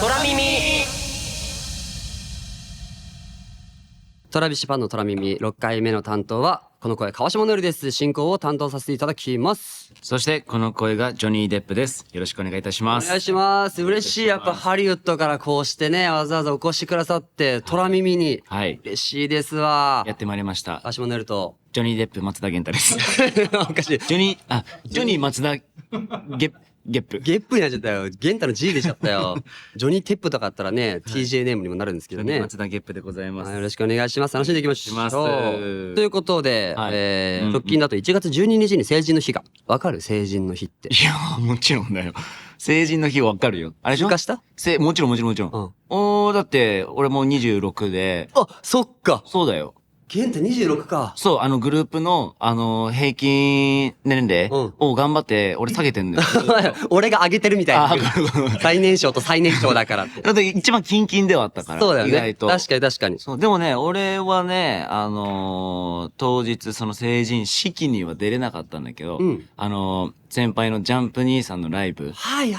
空耳。トラビシパンの空耳6回目の担当はこの声川島のるです。進行を担当させていただきます。そしてこの声がジョニー・デップです。よろしくお願いいたします。お願いします。嬉しい。やっぱハリウッドからこうしてねわざわざお越しくださって空耳に、はい、嬉しいですわ。やってまいりました。川島のるとジョニー・デップ松田元太ですおかしい。ジョニー松田ゲップになっちゃったよ。ゲンタの G 出ちゃったよ。ジョニーテップとかあったらね、TJ ネームにもなるんですけどね。松田ゲップでございます。よろしくお願いします。楽しんでいきましょう。ということで、はい直近だと1月12日に成人の日が。わかる？成人の日って。いやもちろんだよ。成人の日わかるよ。あれでしょ？通過した？もちろん。だって俺も26で。あ、そっか。そうだよ。ゲンタ26か。そう、グループの、平均年齢を頑張って、俺下げてんだよ。俺が上げてるみたいな。最年少と最年少だからって。だって一番キンキンではあったから。そうだよね。意外と。確かに。そう、でもね、俺はね、当日その成人式には出れなかったんだけど、先輩のジャンプ兄さんのライブ。はい。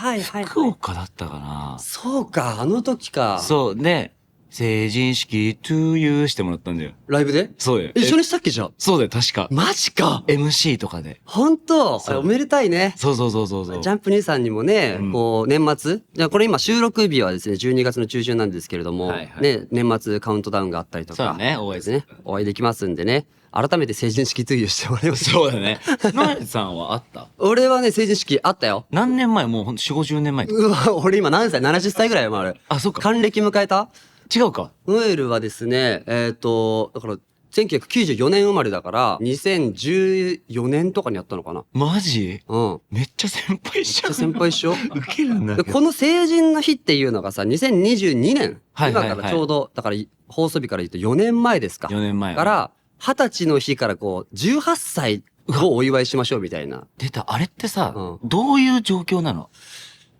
福岡だったかな。そうか、あの時か。そう、で、成人式 to you してもらったんだよ。ライブで？そうだよ。一緒にしたっけじゃん。そうだよ、確か。マジか。MC とかで。ほんと？おめでたいね。そう。ジャンプ兄さんにもね、こう、年末じゃあこれ今収録日はですね、12月の中旬なんですけれども、ね、年末カウントダウンがあったりとか。そうだね、お会いできますんでね。改めて成人式 to you してもらいます。そうだね。ノエさんはあった？俺はね、成人式あったよ。何年前？もうほんと4、50年前。うわ、俺今何歳？ 70 歳ぐらいよ、あれ。あ、そうか。還暦迎えた？違うか。ノエルはですね、だから1994年生まれだから2014年とかにやったのかな。マジ？うん。めっちゃ先輩っしょ。めっちゃ先輩っしょ。ウケるんだけど。この成人の日っていうのがさ、2022年。今からちょうど、だから放送日から言うと4年前ですか。4年前。から、20歳の日からこう、18歳をお祝いしましょうみたいな。出た。あれってさ、どういう状況なの？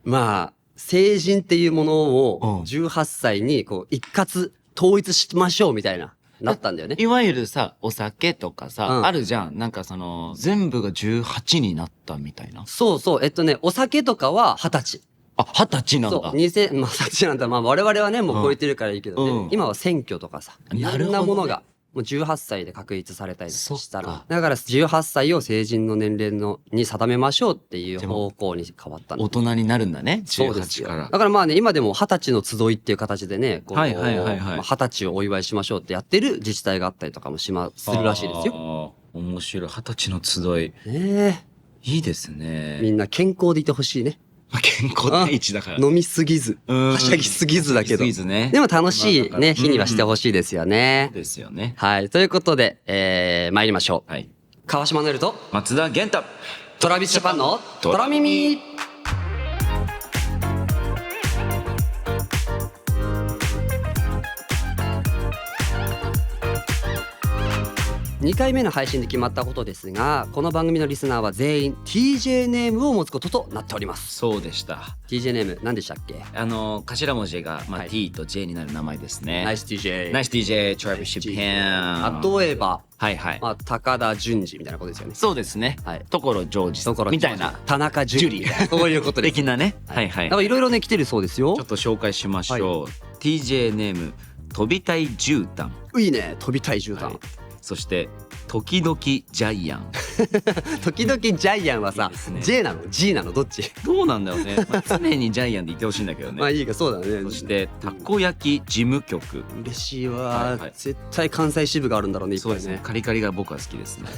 まあ、成人っていうものを18歳にこう一括統一しましょうみたいなったんだよね。いわゆるさ、お酒とかさ、あるじゃん。なんか全部が18になったみたいな。そう。お酒とかは20歳。あ、20歳なんだ。そう、20歳なんだ。まあ我々はね、もう超えてるからいいけどね。今は選挙とかさ、いろんなものが。もう18歳で確立されたりしたら。だから18歳を成人の年齢に定めましょうっていう方向に変わったんだ。大人になるんだね、18から。だからまあね、今でも20歳の集いっていう形でね、20歳をお祝いしましょうってやってる自治体があったりとかもするらしいですよ。面白い。20歳の集い。いいですね。みんな健康でいてほしいね。健康第一だから。飲みすぎず、はしゃぎすぎずだけど。でも楽しいね、日にはしてほしいですよね。ですよね。はい。ということで、参りましょう。川島如恵留と松田元太。トラビスジャパンの空耳。2回目の配信で決まったことですが、この番組のリスナーは全員 TJ ネームを持つこととなっております。そうでした。 TJ ネーム何でしたっけ？頭文字が、T と J になる名前ですね。ナイス TJ。ナイス TJ、トラビスジャパン。例えば、まあ、高田純次みたいなことですよね。そうですね。所ジョージみたいな。田中樹みたいな。そういうことです。的なね。なんかいろいろね来てるそうですよ。ちょっと紹介しましょう。TJ ネーム飛びたい絨毯。いいね、飛びたい絨毯。そして時々ジャイアン。時々ジャイアンはさ、J なの G なのどっち？どうなんだろうね。常にジャイアンでいてほしいんだけどね。まあいいか、そうだね。そしてたこ焼き事務局。嬉しいわ。絶対関西支部があるんだろうね。そうですね。カリカリが僕は好きですね。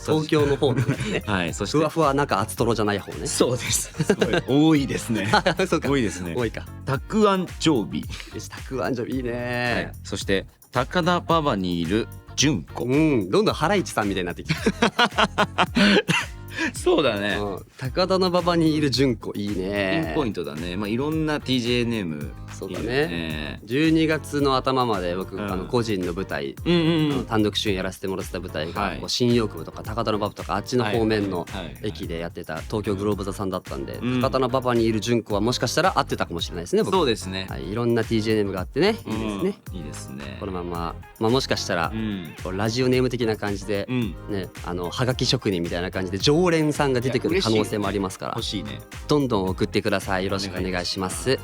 東京の方のね。はい。そしてふわふわ中厚とろじゃない方ね。そうです。多いですね。多いですね。多いか。たくあん常備。たくあん常備いいね。そして高田馬場にいる純子。どんどんハライチさんみたいになってきた。そうだね。高田馬場にいる純子いいね。ピンポイントだね。いろんな TJ ネーム。そうだね。12月の頭まで僕個人の舞台、単独主演やらせてもらってた舞台が新大久保とか高田馬場とかあっちの方面の駅でやってた東京グローブ座さんだったんで、高田馬場にいる純子はもしかしたら合ってたかもしれないですね。そうですね。いろんな TJ ネームがあってね、いいですね。いいですね。このままもしかしたらラジオネーム的な感じでね、はがき職人みたいな感じで常連さんが出てくる可能性もありますから、欲しいね。どんどん送ってください。よろしくお願いします。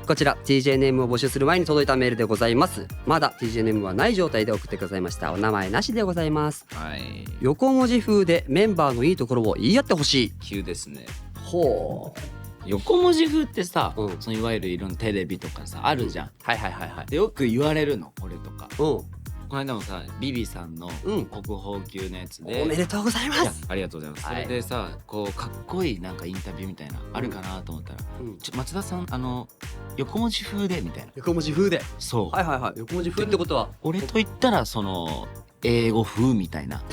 こちら TJ ネームを募集する前に届いたメールでございます。まだ TJ ネームはない状態で送ってくださいました。お名前なしでございます。はい。横文字風でメンバーのいいところを言い合ってほしい。急ですね。ほう。横文字風ってさ、うんそのいわゆるいろんなテレビとかさあるじゃん、はいはいはいはい。でよく言われるのこれとか。うん。この間もさビビさんのうん国宝級のやつで、おめでとうございまいやす。ありがとうございます、はいそれでさこうかっこいいなんかインタビューみたいなあるかなと思ったら、うん松田さん横文字風でみたいな。横文字風で。そう、はいはいはい。横文字風ってことは俺と言ったらその英語風みたいな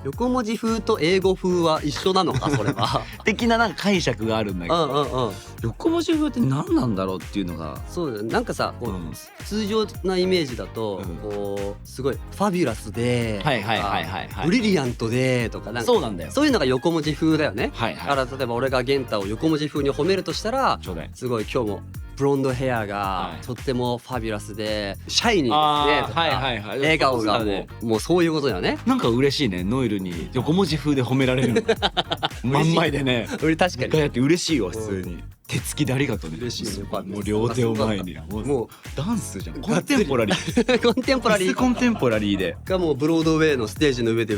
横文字風と英語風は一緒なのかそれは。的ななんか解釈があるんだけうんど、うんうん。横文字風って何なんだろうっていうのが。そうだよ。なんかさ、こう、うん通常なイメージだと、うんこうすごいファビュラスで、はいはいはいはいはいブリリアントでとかなんかそうなんだよ。そういうのが横文字風だよね。はいはい。だから例えば俺がゲンタを横文字風に褒めるとしたら、ちょうだい。すごい今日もブロンドヘアがはいとってもファビュラスでシャイニーあですねとか、ーはいはいはい。笑顔がもう、そうだねもうそういうことだよね。なんか嬉しいね、ノエルに横文字風で褒められるの。真ん前でね。俺確かに一回やって嬉しいわ普通に。手つきでありがとうね。嬉しいね。もう両手を前に。もうダンスじゃん。コンテンポラリー。コンテンポラリーコンテンポラリーで。がもうブロードウェイのステージの上で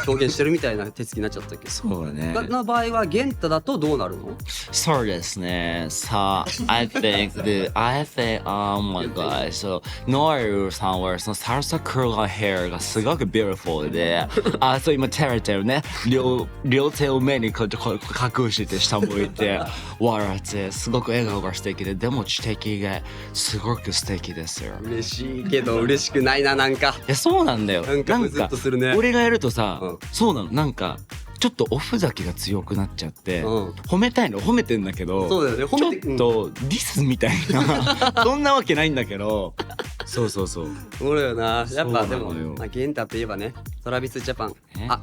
表現してるみたいな手つきになっちゃったけど。そうだね。の場合はゲンタだとどうなるの？そうですね。さあ、I think, oh my god, so ノエルさんはそのサルサクルーヘアがすごく beautiful で、そう今照れてるね。両手を目にこう隠して下向いて笑ってすごく笑顔が素敵で、でも知的がすごく素敵ですよ。嬉しいけど嬉しくないな、なんか。いやそうなんだよ。なんかムズっとするね。俺がやるとさ、うんそうなのなんか。ちょっとおふざけが強くなっちゃって、うん褒めたいの褒めてんだけど、そうだよね。褒めてちょっとディスみたいなそんなわけないんだけど、そうそうそう。俺よな。やっぱでもそうなのよまあゲンタといえばね、トラビスジャパン。えあ、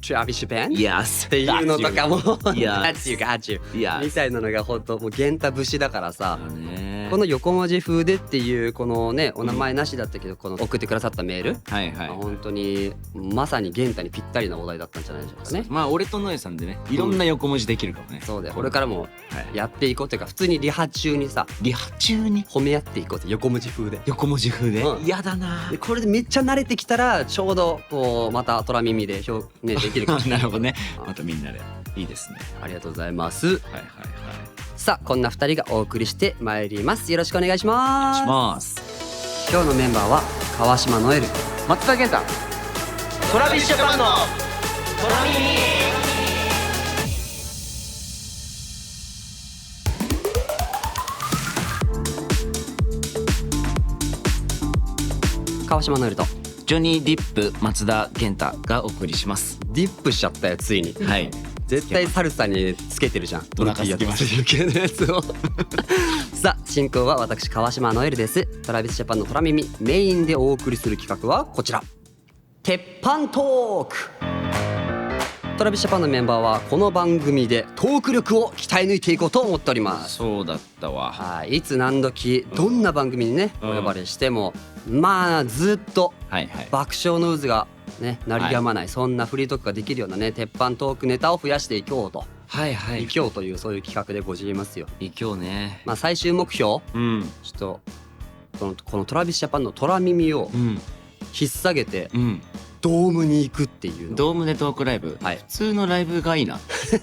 トラビスジャパン。っ Yes ていうのとかも、Yes ガチュガチュ Yes みたいなのが本当もうゲンタ節だからさ。ねこの横文字風でっていうこのねお名前なしだったけど、この送ってくださったメール、はいはい。本当にまさにゲンタにぴったりなお題だったんじゃないでしょうかね。まあ俺とノエさんでね、いろんな横文字できるかもね。そうだよ。これからもはいやっていこうというか、普通にリハ中にさリハ中に褒め合っていこうって、横文字風で。横文字風でうん嫌だなでこれでめっちゃ慣れてきたらちょうどこうまた虎耳でねできるかもしれな。ないるほどね。またみんなでいいですね。ありがとうございます。はいはいはい。さあこんな2人がお送りしてまいります。よろしくお願いしおます。願いします。今日のメンバーは川島ノエル、松田健太。トラビスジャパンのトラ川島ノエルとジョニー・ディップ松田健太がお送りします。ディップしちゃったよついに。はい。絶対サルサにつけてるじゃん。お腹空きましたトルティーヤとかそういう系のやつをさあ進行は私川島ノエルです。トラビスジャパンの虎耳メインでお送りする企画はこちら、鉄板トーク。トラビスジャパンのメンバーはこの番組でトーク力を鍛え抜いていこうと思っております。そうだったわ。はい、いつ何時どんな番組にね、うんお呼ばれしてもまあずっとはいはい。爆笑の渦がね鳴りやまない、そんなフリートークができるようなね鉄板トークネタを増やしていこうと、はいはいい。きょうというそういう企画でございますよ。今日ね。まあ最終目標うんちょっとこのトラビスジャパンの虎耳をうん引っ提げてうん。ドームに行くっていうの。ドームでトークライブ。はい普通のライブがいいな。普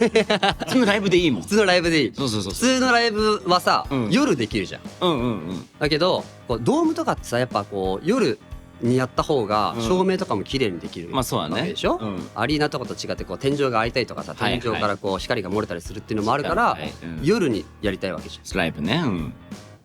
通のライブでいいもん普。通のライブでいい。そうそうそう普。通のライブはさ、うん夜できるじゃん。うんうんうん。だけどこうドームとかってさやっぱこう夜にやった方がうん照明とかも綺麗にできる、まあそうだね。わけでしょ、うん。アリーナとかと違ってこう天井が開いたりとかさ、はいはい天井からこう光が漏れたりするっていうのもあるから、はいうん夜にやりたいわけじゃん。ライブね。うん。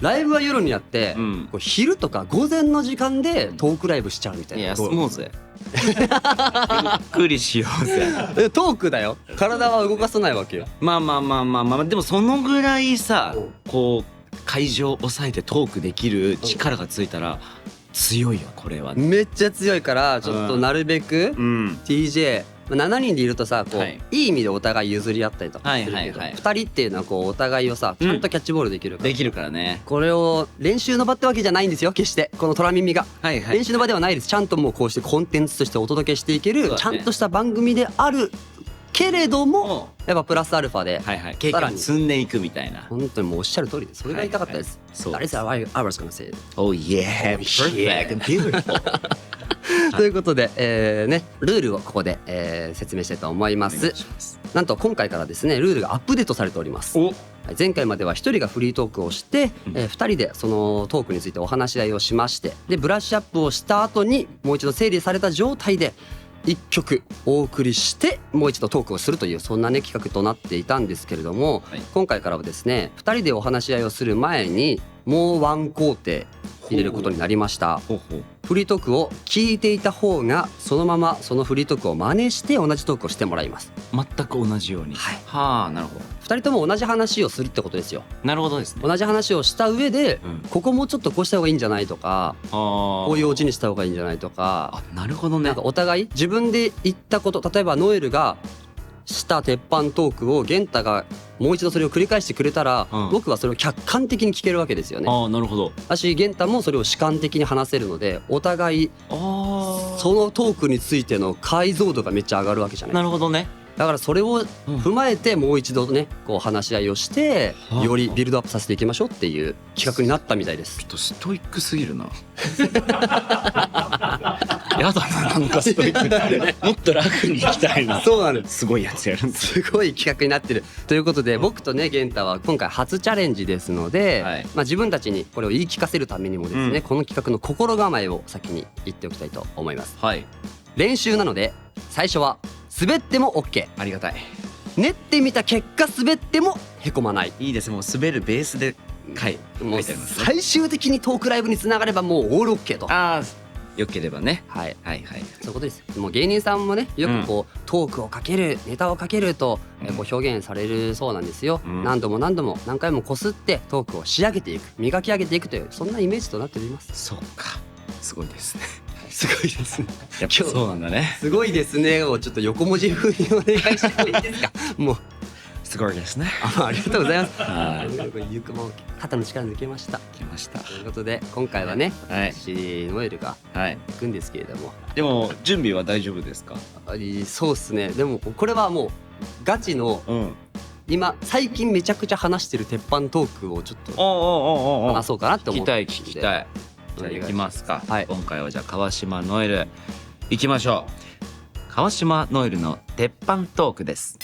ライブは夜にやって、うんこう昼とか午前の時間でトークライブしちゃうみたいな。いや、どうもうぜ。ゆっくりしようぜ。トークだよ。体は動かさないわけよ。まあまあまあまあまあ、でもそのぐらいさうん、こう、会場を抑えてトークできる力がついたら、強いよ、これは。めっちゃ強いからちょっとなるべくうん。 TJ、7人でいるとさこう、はいいい意味でお互い譲り合ったりとかするけど、はいはいはい2人っていうのはこうお互いをさちゃんとキャッチボールできるから、できるからね。これを練習の場ってわけじゃないんですよ決してこの虎耳が、はいはい練。習の場ではないです。ちゃんともうこうしてコンテンツとしてお届けしていける、そうだねちゃんとした番組であるっけれどもやっぱプラスアルファで経験を積んでいくみたいな。本当にもうおっしゃる通りでそれが言いたかったです。That is how I was gonna say it. Oh yeah, perfect and beautiful. ということで、ルールをここで、説明したいと思います。なんと今回からですねルールがアップデートされております。前回までは1人がフリートークをして、2人でそのトークについてお話し合いをしましてでブラッシュアップをした後にもう一度整理された状態で1曲お送りしてもう一度トークをするというそんなね企画となっていたんですけれども、今回からはですね2人でお話し合いをする前にもうワン工程入れることになりました。フリートークを聞いていた方がそのままそのフリートークを真似して同じトークをしてもらいます。全く同じように。はあ、なるほど。2人とも同じ話をするってことですよ。なるほどですね。同じ話をした上で、ここもうちょっとこうした方がいいんじゃないとかこういうオチにした方がいいんじゃないとか。なるほどね。なんかお互い自分で言ったこと例えばノエルがした鉄板トークをゲンタがもう一度それを繰り返してくれたら、僕はそれを客観的に聞けるわけですよね。なるほど。私ゲンタもそれを主観的に話せるのでお互いそのトークについての解像度がめっちゃ上がるわけじゃない。なるほどね。だからそれを踏まえてもう一度ねこう話し合いをしてよりビルドアップさせていきましょうっていう企画になったみたいです。ちょっとストイックすぎるな。やだな、なんかストイックもっと楽にいきたいな。そうなの。すごいやつやるんです。すごい企画になってるということで僕とねゲンタは今回初チャレンジですので、自分たちにこれを言い聞かせるためにもですね、この企画の心構えを先に言っておきたいと思います。練習なので最初は滑っても OK。 ありがたい。練ってみた結果滑ってもへこまない。いいです。もう滑るベースでもう最終的にトークライブにつながればもうオール OK と。よければね。そういうことです。もう芸人さんもねよくこう、トークをかけるネタをかけると、こう表現されるそうなんですよ。何度も何回もこすってトークを仕上げていく磨き上げていくというそんなイメージとなっております。そうか、すごいですね。すごいですね。やっぱそうなんだね。すごいですねをちょっと横文字風にお願いしてもいいですか。もうすごいですね。ありがとうございます。ゆくも肩の力抜けました。きました。ということで今回はね、私ノエルが行くんですけれども、でも準備は大丈夫ですか？そうっすね。でもこれはもうガチの、今最近めちゃくちゃ話してる鉄板トークをちょっと話そうかなって思って。聞きたい。じゃあ行きますか。今回はじゃあ川島ノエル行きましょう。川島ノエルの鉄板トークです。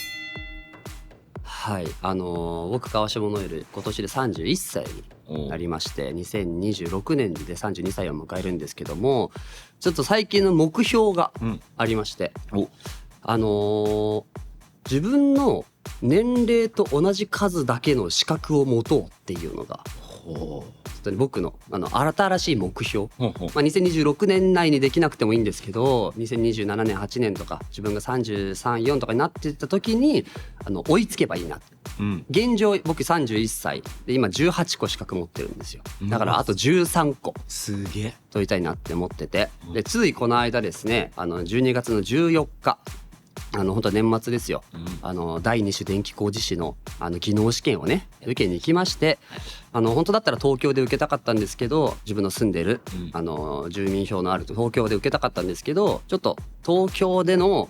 僕川島ノエル今年で31歳になりまして2026年で32歳を迎えるんですけども、ちょっと最近の目標がありまして、自分の年齢と同じ数だけの資格を持とうっていうのが僕の新しい目標。2026年内にできなくてもいいんですけど2027年8年とか自分が33、4とかになっていった時に追いつけばいいなって、現状僕31歳で今18個資格持ってるんですよ。だからあと13個すげえ取りたいなって思ってて、でついこの間ですね12月の14日本当は年末ですよ、第2種電気工事士の技能試験をね受けに行きまして、本当だったら東京で受けたかったんですけど自分の住んでる、住民票のある東京で受けたかったんですけどちょっと東京での、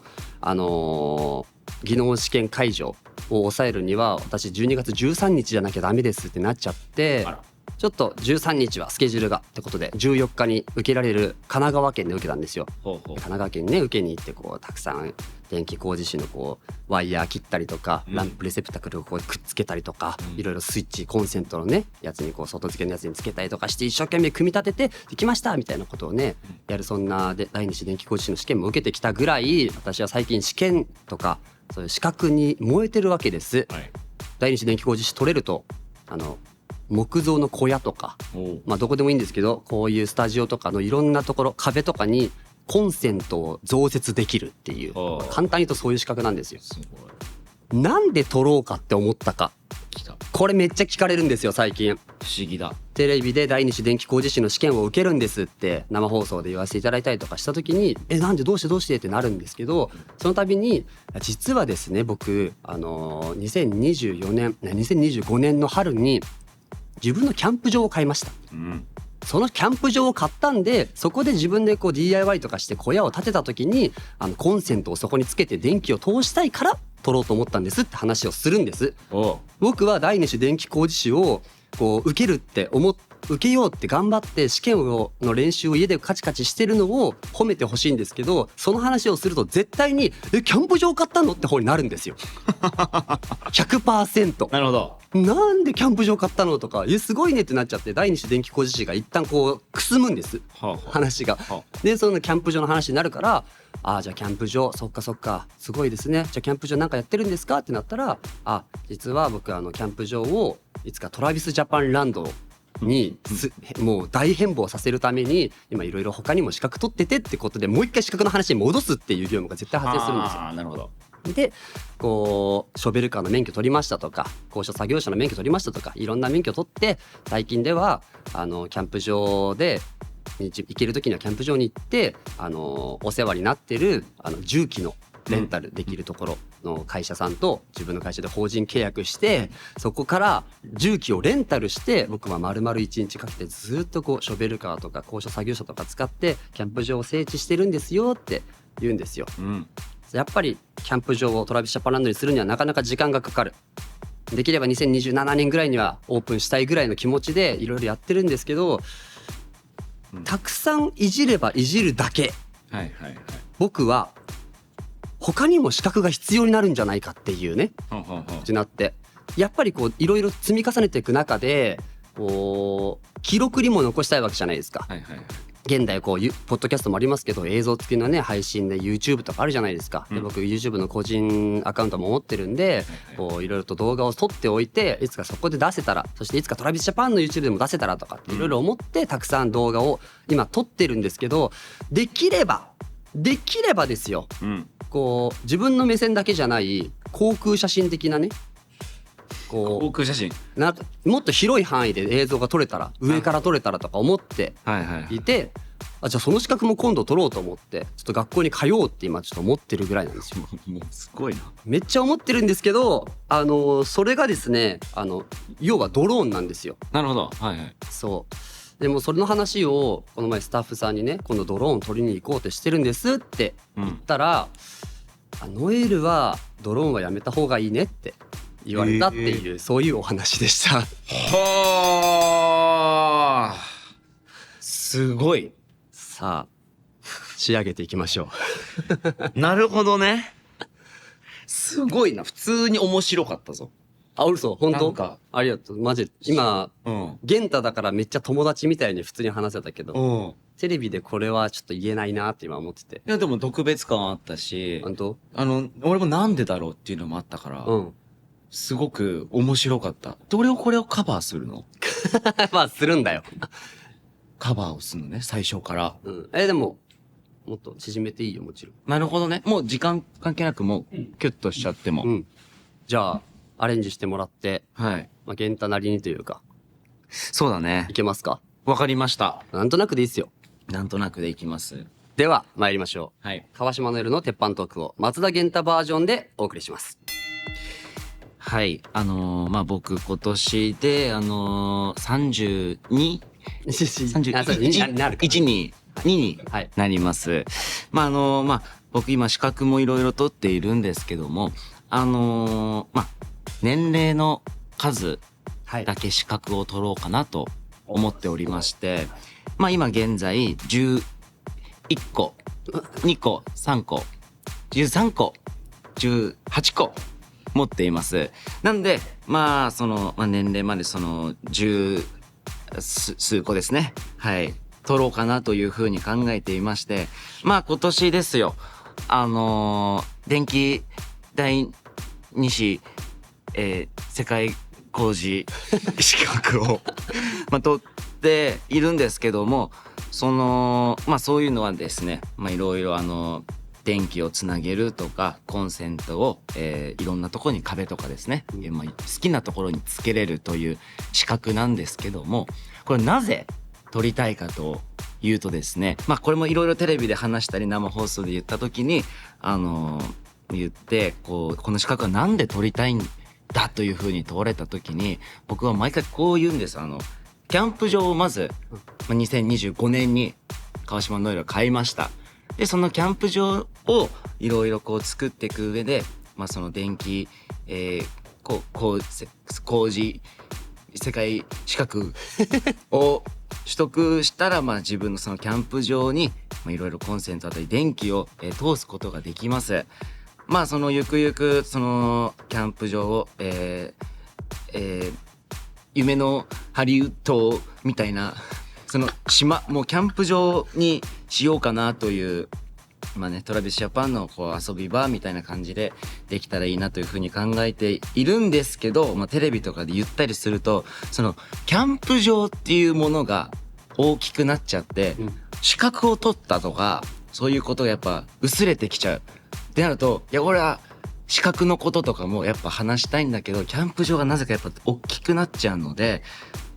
技能試験会場を抑えるには私12月13日じゃなきゃダメですってなっちゃって、ちょっと13日はスケジュールがってことで14日に受けられる神奈川県で受けたんですよ。神奈川県にね受けに行ってこうたくさん電気工事士のこうワイヤー切ったりとか、ランプレセプタクルをこうくっつけたりとか、いろいろスイッチコンセントのねやつにこう外付けのやつにつけたりとかして一生懸命組み立ててできましたみたいなことをねやる、そんなで第二種電気工事士の試験も受けてきたぐらい私は最近試験とかそういう資格に燃えてるわけです。第二種電気工事士取れると木造の小屋とか、どこでもいいんですけどこういうスタジオとかのいろんなところ壁とかにコンセントを増設できるっていう簡単に言うとそういう資格なんですよ。なんで取ろうかって思ったか、これめっちゃ聞かれるんですよ最近。不思議だ。テレビで第二種電気工事士の試験を受けるんですって生放送で言わせていただいたりとかした時になんでどうしてってなるんですけど、その度に実はですね僕2025年の春に自分のキャンプ場を買いました。そのキャンプ場を買ったんでそこで自分でこう DIY とかして小屋を建てた時にコンセントをそこにつけて電気を通したいから取ろうと思ったんですって話をするんです。おう僕は第二種電気工事士をこう受けようって頑張って試験の練習を家でカチカチしてるのを褒めてほしいんですけど、その話をすると絶対にキャンプ場買ったのって方になるんですよ。100%。なるほど。なんでキャンプ場買ったのとかすごいねってなっちゃって、第二種電気工事士が一旦こうくすむんです、話が。でそのキャンプ場の話になるから、じゃあキャンプ場そっかすごいですね、じゃあキャンプ場なんかやってるんですかってなったら、実は僕キャンプ場をいつかトラビスジャパンランドにもう大変貌させるために今いろいろ他にも資格取っててってことで、もう一回資格の話に戻すっていう業務が絶対発生するんですよ。なるほど。でこうショベルカーの免許取りましたとか、高所作業車の免許取りましたとか、いろんな免許取って、最近ではキャンプ場で行ける時にはキャンプ場に行ってお世話になってる重機のレンタルできるところの会社さんと自分の会社で法人契約して、そこから重機をレンタルして、僕は丸々1日かけてずっとこうショベルカーとか高所作業車とか使ってキャンプ場を整地してるんですよって言うんですよ。やっぱりキャンプ場をトラビスジャパンランドにするにはなかなか時間がかかる。できれば2027年ぐらいにはオープンしたいぐらいの気持ちでいろいろやってるんですけど、たくさんいじればいじるだけ、僕は他にも資格が必要になるんじゃないかっていうね、ってなって、やっぱりこういろいろ積み重ねていく中でこう記録にも残したいわけじゃないですか。現代こうポッドキャストもありますけど、映像付きのね配信で YouTube とかあるじゃないですか。で僕 YouTube の個人アカウントも持ってるんで、こういろいろと動画を撮っておいて、いつかそこで出せたら、そしていつかトラビスジャパンの YouTube でも出せたらとかっていろいろ思ってたくさん動画を今撮ってるんですけど、できればですよ、こう自分の目線だけじゃない航空写真的なね、こう航空写真もっと広い範囲で映像が撮れたら、上から撮れたらとか思っていて、じゃあその資格も今度取ろうと思ってちょっと学校に通おうって今ちょっと思ってるぐらいなんですよ。もうすごいな。めっちゃ思ってるんですけど、それがですね要はドローンなんですよ。なるほど。そうでもそれの話をこの前スタッフさんにね、今度ドローン取りに行こうってしてるんですって言ったら、ノエルはドローンはやめた方がいいねって言われたっていう、そういうお話でした。はあ、すごい。さあ仕上げていきましょう。なるほどね。すごいな。普通に面白かったぞ。嘘本当？ありがとう。マジ今玄太だからめっちゃ友達みたいに普通に話せたけど、テレビでこれはちょっと言えないなって今思ってて。いやでも特別感あったし、本当？俺もなんでだろうっていうのもあったから、すごく面白かった。で俺をこれをカバーするの？まあするんだよ。カバーをするのね、最初から。でももっと縮めていいよ、もちろん。なるほどね。もう時間関係なくもうキュッとしちゃっても。じゃあアレンジしてもらって、玄太なりにというか。そうだね。いけますか？わかりました。なんとなくでいいっすよ。なんとなくでいきます。では参りましょう。川島の夜の鉄板トークを松田玄太バージョンでお送りします。はい。僕今年で32 1になります。僕今資格もいろいろ取っているんですけども、年齢の数だけ資格を取ろうかなと思っておりまして、今現在11個、2個、3個、13個、18個持っています。なんで、年齢まで十数個ですね。取ろうかなというふうに考えていまして、今年ですよ。電気第二種、世界工事資格を取っているんですけども、そういうのはですね、いろいろ電気をつなげるとかコンセントを、いろんなところに壁とかですね、好きなところにつけれるという資格なんですけども、これなぜ取りたいかというとですね、これもいろいろテレビで話したり生放送で言った時に言ってこの資格はなんで取りたいんだというふうに問われた時に、僕は毎回こう言うんです。キャンプ場をまず2025年に川島ノエルが買いました。でそのキャンプ場をいろいろ作っていく上で、その電気、工事世界資格を取得したら、自分のそのキャンプ場にいろいろコンセントあたり電気を、通すことができます。そのゆくゆくそのキャンプ場を、夢のハリウッドみたいなその島もうキャンプ場にしようかなというトラビスジャパンのこう遊び場みたいな感じでできたらいいなというふうに考えているんですけど、テレビとかで言ったりするとそのキャンプ場っていうものが大きくなっちゃって、資格を取ったとかそういうことがやっぱ薄れてきちゃうってなると、いや俺は資格のこととかもやっぱ話したいんだけど、キャンプ場がなぜかやっぱ大きくなっちゃうので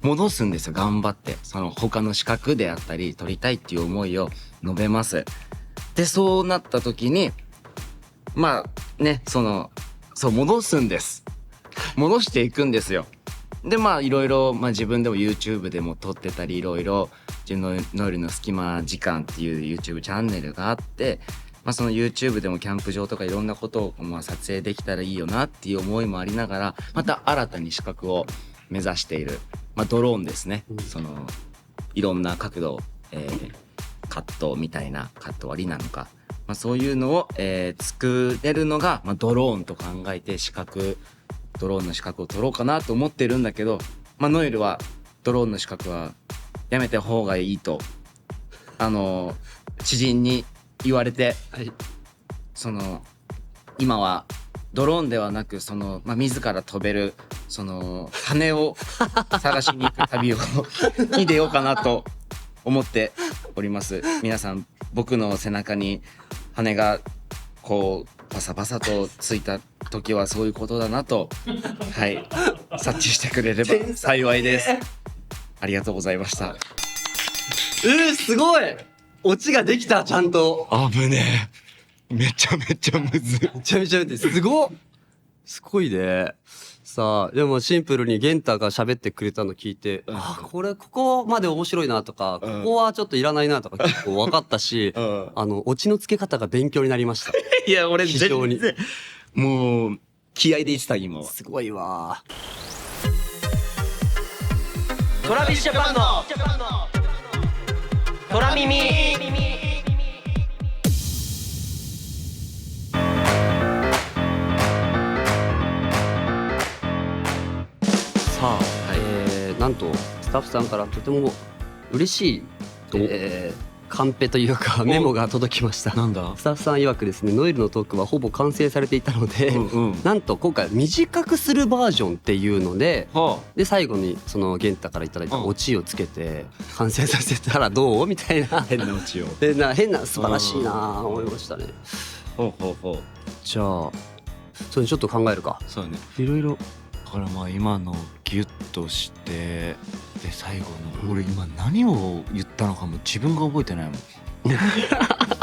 戻すんですよ。頑張ってその他の資格であったり取りたいっていう思いを述べます。でそうなった時にそう戻すんです。戻していくんですよ。でいろいろ自分でも YouTube でも撮ってたり、いろいろノイルの隙間時間っていう YouTube チャンネルがあって、その YouTube でもキャンプ場とかいろんなことを撮影できたらいいよなっていう思いもありながら、また新たに資格を目指している、ドローンですね。そのいろんな角度、カットみたいなカット割りなのか、そういうのを、作れるのが、ドローンと考えてドローンの資格を取ろうかなと思ってるんだけど、ノエルはドローンの資格はやめた方がいいと知人に言われて、その今はドローンではなく自ら飛べるその羽を探しに行く旅に出ようかなと思っております。皆さん僕の背中に羽がこうバサバサとついた時はそういうことだなと察知してくれれば幸いです。ありがとうございました。すごいオチができた。ちゃんと危ねえ、めちゃめちゃむずい。めちゃめちゃむずい。すごいね。さあでもシンプルにゲンタが喋ってくれたの聞いて、ここまで面白いなとか、ここはちょっといらないなとか結構分かったし、オチのつけ方が勉強になりました。いや俺非常にもう気合で言ってた今は。すごいわ。トラビスジャパンのトラ耳。さあ、なんとスタッフさんからとても嬉しい、カンペというかメモが届きました。なんだ。スタッフさん曰くですね、ノイルのトークはほぼ完成されていたので、なんと今回短くするバージョンっていうので、で最後にそのゲンタからいただいたオチをつけて完成させたらどうみたいな変なオチを変な素晴らしいな思いましたね。じゃあそれちょっと考えるか。そうね、いろいろだから今のギュッとしてで最後の俺今何を言ったのかも自分が覚えてないもん。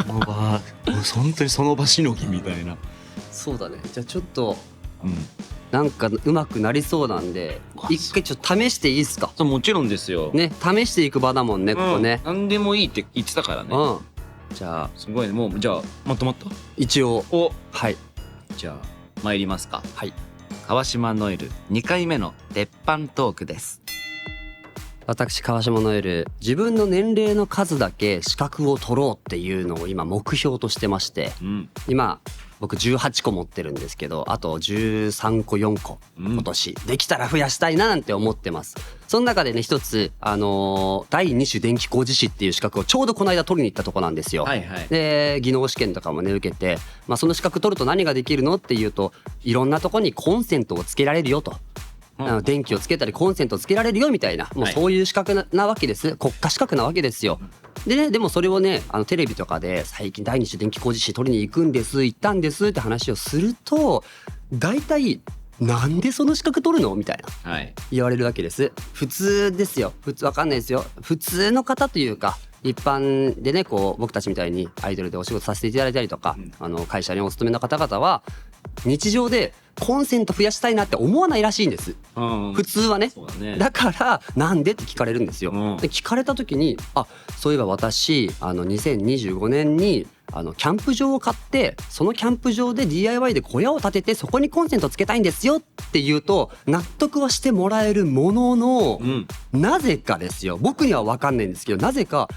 その場本当にその場しのぎみたいな。そうだね。じゃあちょっと、なんか上手くなりそうなんで一回ちょっと試していいですか。もちろんですよね、試していく場だもんね、ここね。何でもいいって言ってたからね。じゃあすごいね。もうじゃあまとまった。一応じゃあ参りますか。はい。川島ノエル2回目の鉄板トークです。私川島ノエル、自分の年齢の数だけ資格を取ろうっていうのを今目標としてまして、今僕18個持ってるんですけど、あと13個4個今年できたら増やしたいななんて思ってます。その中でね一つ第二種電気工事士っていう資格をちょうどこの間取りに行ったとこなんですよ。で技能試験とかもね受けて、その資格取ると何ができるのっていうと、いろんなとこにコンセントをつけられるよと。電気をつけたりコンセントをつけられるよみたいな、もうそういう資格なわけです。国家資格なわけですよ。でね、でもそれをねテレビとかで最近第二種電気工事士取りに行くんです、行ったんですって話をすると、大体なんでその資格取るのみたいな、言われるわけです。普通ですよ。普通わかんないですよ。普通の方というか一般でね、こう僕たちみたいにアイドルでお仕事させていただいたりとか、会社にお勤めの方々は日常でコンセント増やしたいなって思わないらしいんです、普通はね。そうだね。だからなんでって聞かれるんですよ、うんで聞かれた時にそういえば私2025年にキャンプ場を買って、そのキャンプ場で DIY で小屋を建ててそこにコンセントつけたいんですよって言うと納得はしてもらえるものの、なぜかですよ、僕には分かんないんですけど、なぜか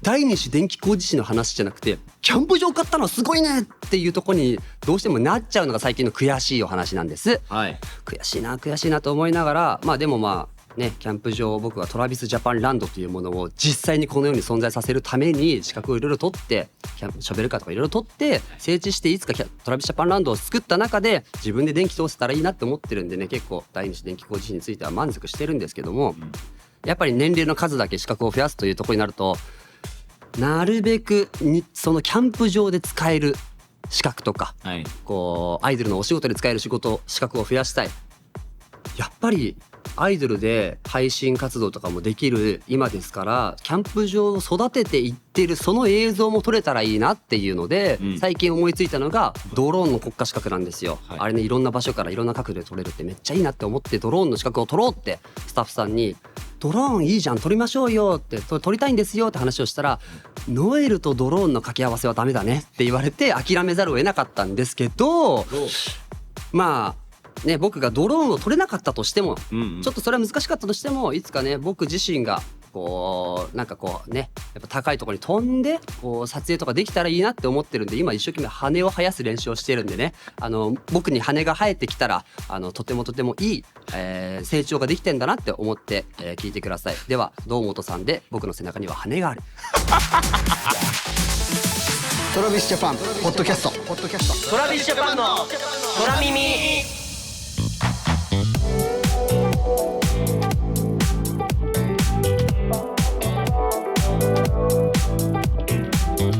第二種電気工事士の話じゃなくてキャンプ場買ったのすごいねっていうところにどうしてもなっちゃうのが最近の悔しいお話なんです、悔しいなと思いながら、でもね、キャンプ場、僕はトラビスジャパンランドというものを実際にこの世に存在させるために資格をいろいろ取ってショベルカーとかいろいろ取って整地して、いつかトラビスジャパンランドを作った中で自分で電気通せたらいいなって思ってるんでね、結構第二種電気工事士については満足してるんですけども、やっぱり年齢の数だけ資格を増やすというところになると、なるべくそのキャンプ場で使える資格とか、こうアイドルのお仕事で使える資格を増やしたい。やっぱりアイドルで配信活動とかもできる今ですから、キャンプ場を育てていってるその映像も撮れたらいいなっていうので、最近思いついたのがドローンの国家資格なんですよ、あれね、いろんな場所からいろんな角度で撮れるってめっちゃいいなって思って、ドローンの資格を取ろうってスタッフさんにドローンいいじゃん撮りましょうよって撮りたいんですよって話をしたら、ノエルとドローンの掛け合わせはダメだねって言われて諦めざるを得なかったんですけど、ね、僕がドローンを撮れなかったとしても、ちょっとそれは難しかったとしても、いつかね僕自身がこうなんかこうね、やっぱ高いところに飛んでこう撮影とかできたらいいなって思ってるんで、今一生懸命羽を生やす練習をしてるんでね、僕に羽が生えてきたらとてもいい、成長ができてんだなって思って、聞いてください。では堂本さんで僕の背中には羽がある。トラビスジャパンポッドキャストトラビスジャパンの空耳。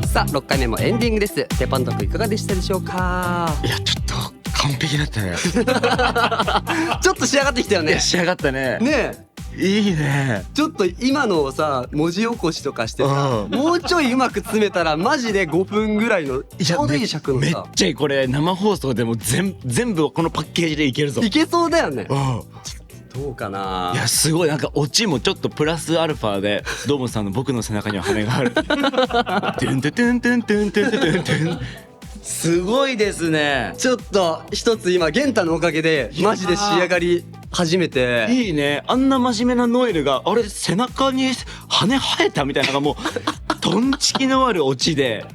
さあ6回目もエンディングです。テパントークいかがでしたでしょうか。いや、ちょっと完璧だったね。ちょっと仕上がってきたよね。仕上がったね。ねえ、いいね。ちょっと今のをさ文字起こしとかしてさ、もうちょいうまく詰めたらマジで5分ぐらいのちょうどいい尺のめっさ、ちゃいい。これ生放送でも全部このパッケージでいけるぞ。いけそうだよね。うんどうかな。いやすごい、なんかオチもちょっとプラスアルファでどーもさんの僕の背中には羽がある。トゥントゥトゥントゥントゥントゥントゥントゥン。すごいですね。ちょっと一つ今玄太のおかげでマジで仕上がり始めて。いいね。あんな真面目なノエルがあれ背中に羽生えたみたいなのがもうトンチキのあるオチで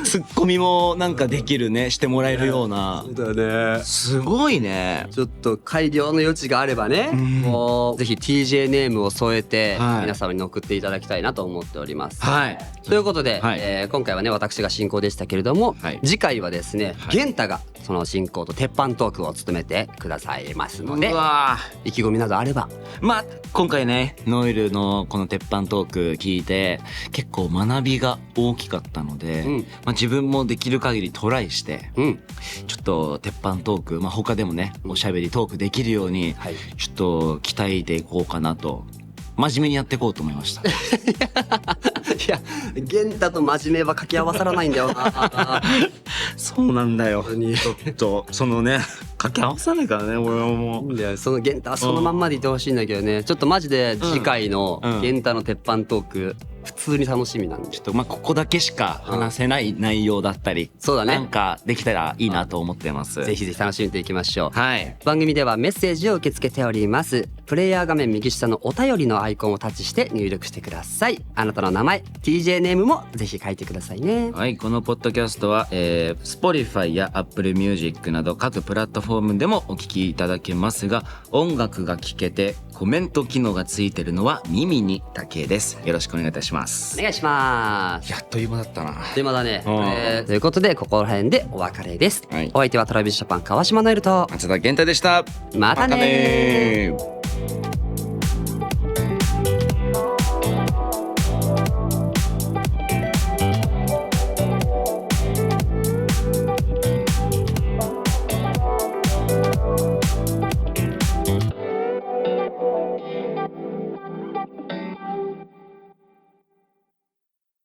ツッコミもなんかできるね、してもらえるような。そうだね。すごいね。ちょっと改良の余地があればね、もうぜひ TJ ネームを添えて皆様に送っていただきたいなと思っております。はい。ということで、はい今回はね私が進行でしたけれども、はい次回はですね、はい玄太がその進行と鉄板トークを務めてくださいますので、うわ意気込みなどあれば。まあ今回ねノエルのこの鉄板トーク聞いて結構学びが大きかったので、自分もできる限りトライしてちょっと鉄板トーク、他でもねおしゃべりトークできるようにちょっと鍛えていこうかなと、真面目にやっていこうと思いました。いや玄太と真面目は掛け合わさらないんだよな。そうなんだよ。本当にちょっとそのね掛け合わさないからね俺はもう。いやその玄太はそのまんまでいてほしいんだけどね、ちょっとマジで次回の玄太の鉄板トーク普通に楽しみなんで、ちょっとここだけしか話せない内容だったり、そうだね、なんかできたらいいなと思ってます。ぜひぜひ楽しんでいきましょう。はい。番組ではメッセージを受け付けております。プレイヤー画面右下のお便りのアイコンをタッチして入力してください。あなたの名前 TJ ネームもぜひ書いてくださいね。はい、このポッドキャストは、Spotify や Apple Music など各プラットフォームでもお聞きいただけますが、音楽が聴けてコメント機能がついてるのは耳にだけです。よろしくお願いいたします。お願いします。やっという間だったな。でまだね、ということでここら辺でお別れです。はい、お相手はトラビスジャパン川島ノエルと松田健太でした。またねー。